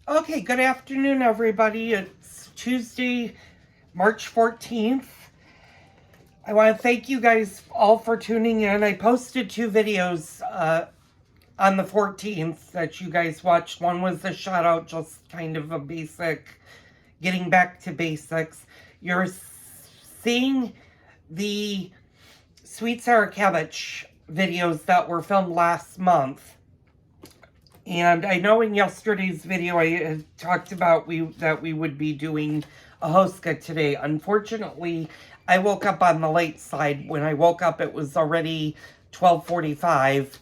Okay, good afternoon, everybody. It's Tuesday, March 14th. I want to thank you guys all for tuning in. I posted two videos on the 14th that you guys watched. One was a shout out, just kind of a basic, getting back to basics. You're seeing the Sweet Sour Cabbage videos that were filmed last month. And I know in yesterday's video I had talked about that we would be doing a Hoska today. Unfortunately, I woke up on the late side. When I woke up, it was already 12:45.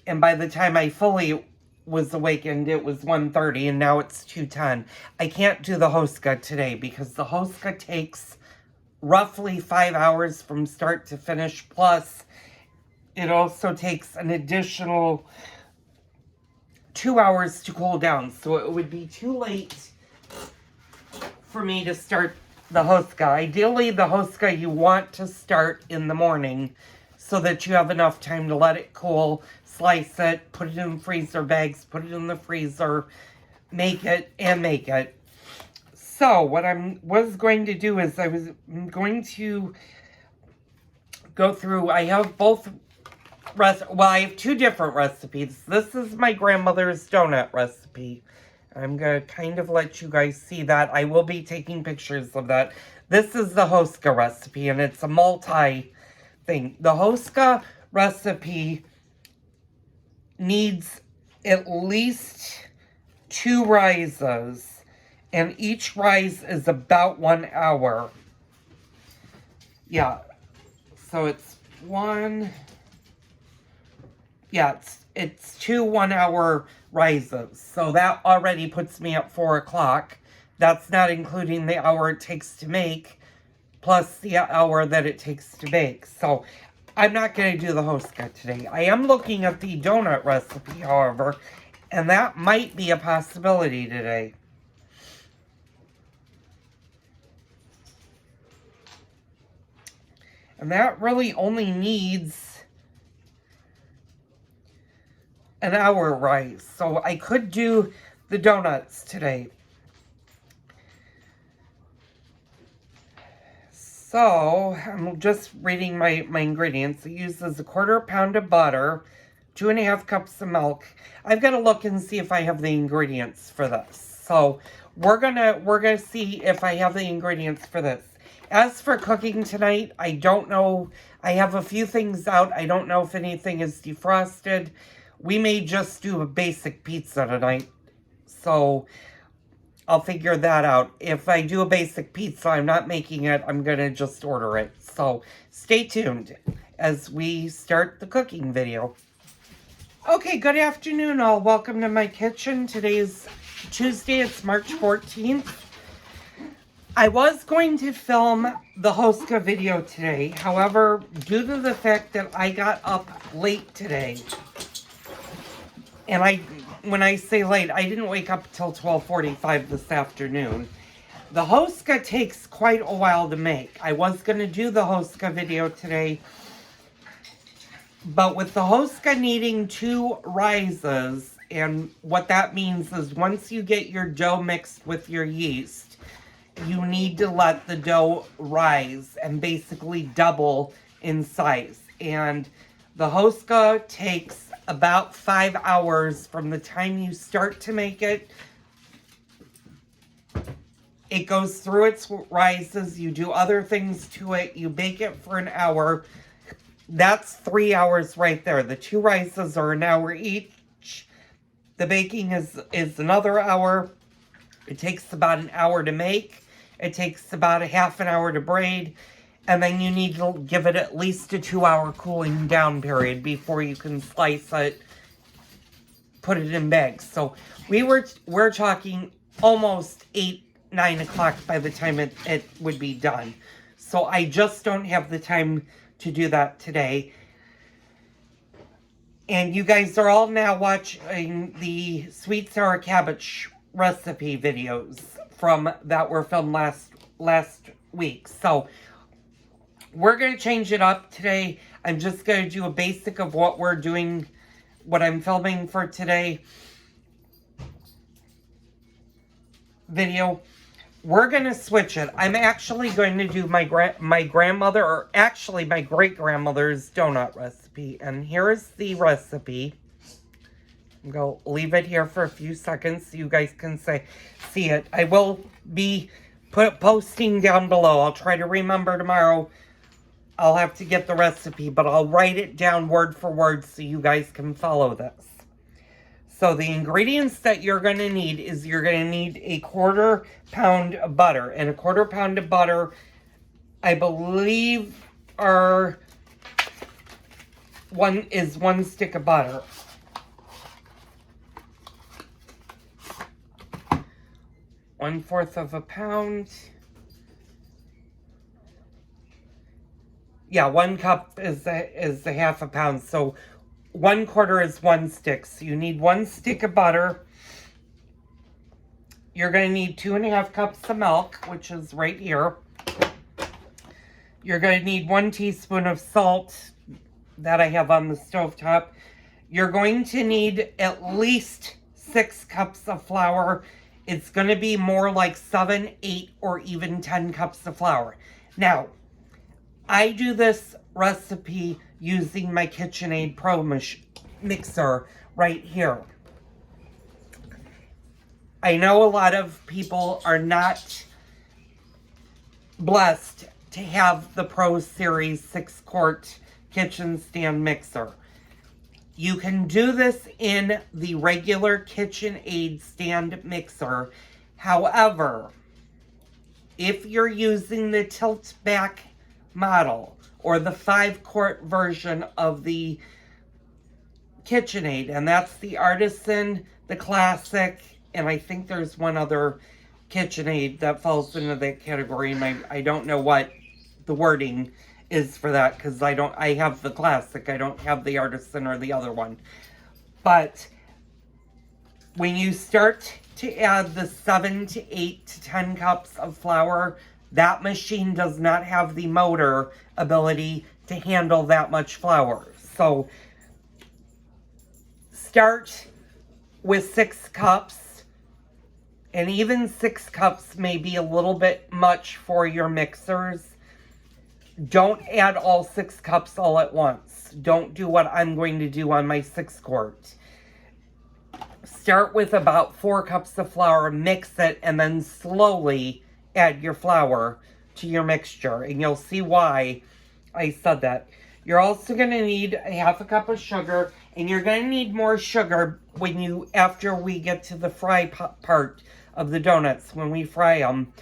And by the time I fully was awakened, it was 1:30, and now it's 2:10. I can't do the Hoska today because the Hoska takes roughly 5 hours from start to finish. Plus, it also takes an additional 2 hours to cool down, so it would be too late for me to start the Hoska. Ideally, the Hoska you want to start in the morning so that you have enough time to let it cool, slice it, put it in freezer bags, put it in the freezer, make it. So what I was going to do is I was going to go through, I have both I have two different recipes. This is my grandmother's donut recipe. I'm going to kind of let you guys see that. I will be taking pictures of that. This is the Hoska recipe, and it's a multi-thing. The Hoska recipe needs at least 2 rises, and each rise is about 1 hour. Yeah, so it's one... Yeah, it's 2 1-hour rises. So that already puts me at 4 o'clock. That's not including the hour it takes to make, plus the hour that it takes to bake. So I'm not going to do the Hoska today. I am looking at the donut recipe, however, and that might be a possibility today. And that really only needs an hour rise. So I could do the donuts today. So I'm just reading my ingredients. It uses 1/4 pound of butter, 2.5 cups of milk. I've got to look and see if I have the ingredients for this. So we're gonna see if I have the ingredients for this. As for cooking tonight, I don't know. I have a few things out. I don't know if anything is defrosted. We may just do a basic pizza tonight, so I'll figure that out. If I do a basic pizza, I'm not making it. I'm going to just order it. So stay tuned as we start the cooking video. Okay, good afternoon all. Welcome to my kitchen. Today's Tuesday. It's March 14th. I was going to film the Hoska video today. However, due to the fact that I got up late today, and when I say late, I didn't wake up till 12:45 this afternoon. The Hoska takes quite a while to make. I was going to do the Hoska video today, but with the Hoska needing 2 rises, and what that means is once you get your dough mixed with your yeast, you need to let the dough rise and basically double in size. And the Hoska takes about 5 hours from the time you start to make it. It goes through its rises. You do other things to it. You bake it for an hour. That's 3 hours right there. The 2 rises are an hour each. The baking is another hour. It takes about an hour to make. It takes about a half an hour to braid. And then you need to give it at least a 2-hour cooling down period before you can slice it, put it in bags. So we're talking almost 8-9 o'clock by the time it would be done. So I just don't have the time to do that today. And you guys are all now watching the Sweet Sour Cabbage recipe videos from that were filmed last week. So we're going to change it up today. I'm just going to do a basic of what we're doing, what I'm filming for today. video, we're going to switch it. I'm actually going to do my grandmother, or actually my great-grandmother's donut recipe. And here's the recipe. I'm going to leave it here for a few seconds so you guys can see it. I will be posting down below. I'll try to remember tomorrow. I'll have to get the recipe, but I'll write it down word for word so you guys can follow this. So the ingredients that you're going to need is you're going to need a 1/4 pound of butter. And a 1/4 pound of butter, I believe, is 1 stick of butter. One-fourth of a pound. Yeah, 1 cup is a half a pound. So 1/4 is 1 stick. So you need 1 stick of butter. You're going to need 2.5 cups of milk, which is right here. You're going to need 1 teaspoon of salt that I have on the stovetop. You're going to need at least 6 cups of flour. It's going to be more like 7, 8, or even 10 cups of flour. Now, I do this recipe using my KitchenAid Pro mixer right here. I know a lot of people are not blessed to have the Pro Series 6-quart kitchen stand mixer. You can do this in the regular KitchenAid stand mixer. However, if you're using the tilt back model or the 5-quart version of the KitchenAid, and that's the Artisan, the Classic, and I think there's one other KitchenAid that falls into that category, and I don't know what the wording is for that, because I have the Classic, I don't have the Artisan or the other one. But when you start to add the 7 to 8 to 10 cups of flour, that machine does not have the motor ability to handle that much flour. So start with 6 cups, and even 6 cups may be a little bit much for your mixers. Don't add all 6 cups all at once. Don't do what I'm going to do on my 6-quart. Start with about 4 cups of flour, mix it, and then slowly add your flour to your mixture. And you'll see why I said that. You're also going to need a 1/2 cup of sugar, and you're going to need more sugar after we get to the fry part of the donuts, when we fry them.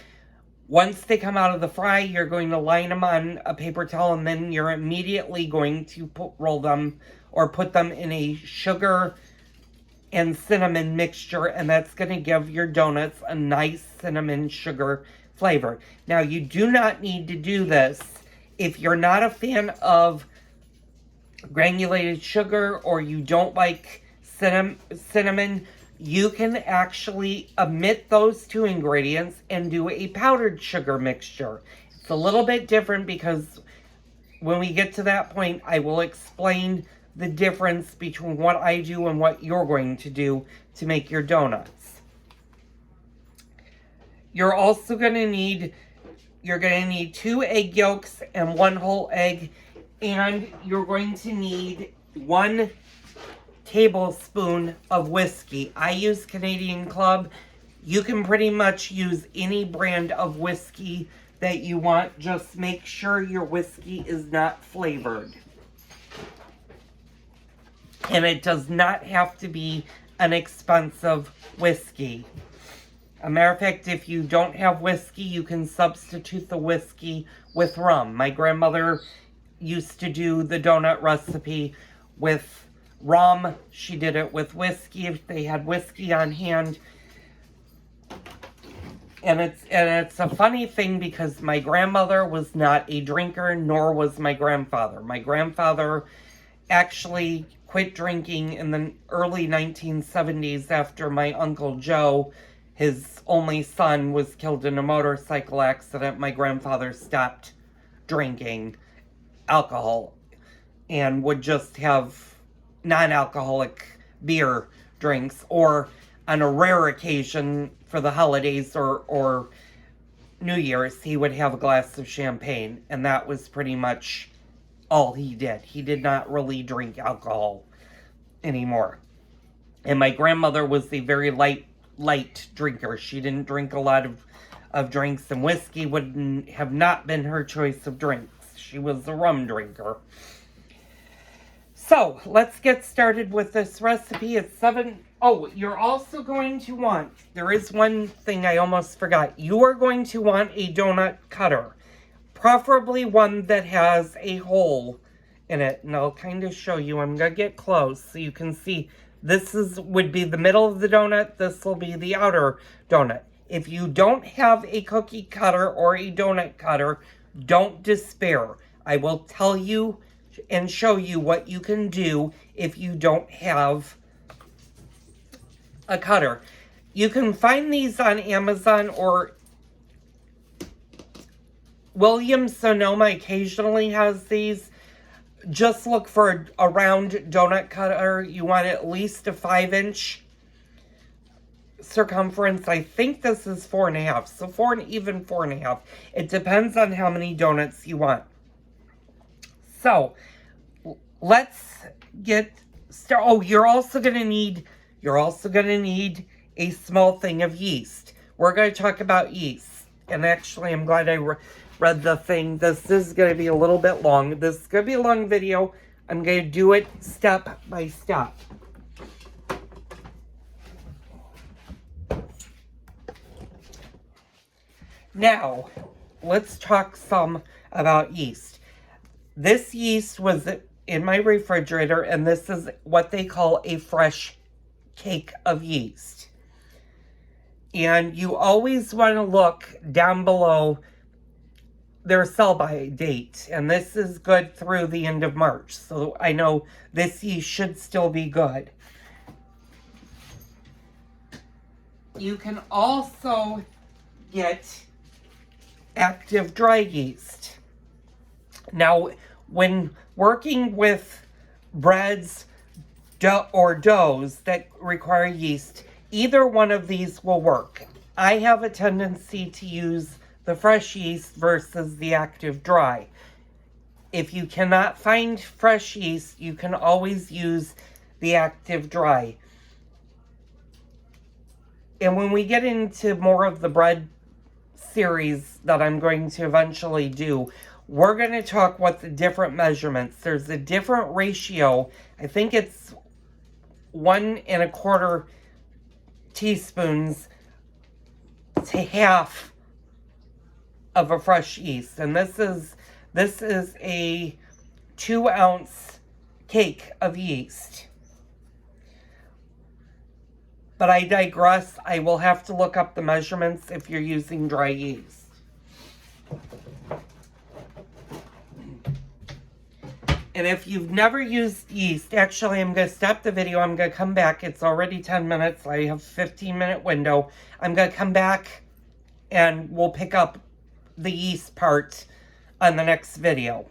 Once they come out of the fry, you're going to line them on a paper towel, and then you're immediately going to roll them or put them in a sugar and cinnamon mixture, and that's going to give your donuts a nice cinnamon sugar flavor. Now, you do not need to do this if you're not a fan of granulated sugar or you don't like cinnamon. You can actually omit those 2 ingredients and do a powdered sugar mixture. It's a little bit different because when we get to that point, I will explain the difference between what I do and what you're going to do to make your donuts. You're also going to need 2 egg yolks and 1 whole egg, and you're going to need 1 tablespoon of whiskey. I use Canadian Club. You can pretty much use any brand of whiskey that you want. Just make sure your whiskey is not flavored. And it does not have to be an expensive whiskey. A matter of fact, if you don't have whiskey, you can substitute the whiskey with rum. My grandmother used to do the donut recipe with rum. She did it with whiskey if they had whiskey on hand. And it's a funny thing because my grandmother was not a drinker, nor was my grandfather. My grandfather actually quit drinking in the early 1970s after my Uncle Joe, his only son, was killed in a motorcycle accident. My grandfather stopped drinking alcohol and would just have non-alcoholic beer drinks, or on a rare occasion for the holidays or New Year's, he would have a glass of champagne, and that was pretty much all he did. He did not really drink alcohol anymore. And my grandmother was a very light drinker. She didn't drink a lot of drinks, and whiskey would have not been her choice of drinks. She was a rum drinker. So, let's get started with this recipe. It's you're also going to want, there is one thing I almost forgot. You are going to want a donut cutter. Preferably one that has a hole in it. And I'll kind of show you. I'm going to get close so you can see. This would be the middle of the donut. This will be the outer donut. If you don't have a cookie cutter or a donut cutter, don't despair. I will tell you and show you what you can do if you don't have a cutter. You can find these on Amazon, or Williams-Sonoma occasionally has these. Just look for a round donut cutter. You want at least a 5-inch circumference. I think this is 4.5, so even 4.5. It depends on how many donuts you want. So let's get started. Oh, you're also gonna need a small thing of yeast. We're gonna talk about yeast, and actually, I'm glad I read the thing. This is gonna be a little bit long. This is gonna be a long video. I'm gonna do it step by step. Now, let's talk some about yeast. This yeast was in my refrigerator, and this is what they call a fresh cake of yeast. And you always want to look down below their sell-by date, and this is good through the end of March, so I know this yeast should still be good. You can also get active dry yeast. Now, when working with breads or doughs that require yeast, either one of these will work. I have a tendency to use the fresh yeast versus the active dry. If you cannot find fresh yeast, you can always use the active dry. And when we get into more of the bread series that I'm going to eventually do, we're going to talk what the different measurements. There's a different ratio. I think it's 1.25 teaspoons to half of a fresh yeast. And this is a 2-ounce cake of yeast. But I digress. I will have to look up the measurements if you're using dry yeast. And if you've never used yeast, actually, I'm going to stop the video. I'm going to come back. It's already 10 minutes. I have a 15-minute window. I'm going to come back and we'll pick up the yeast part on the next video.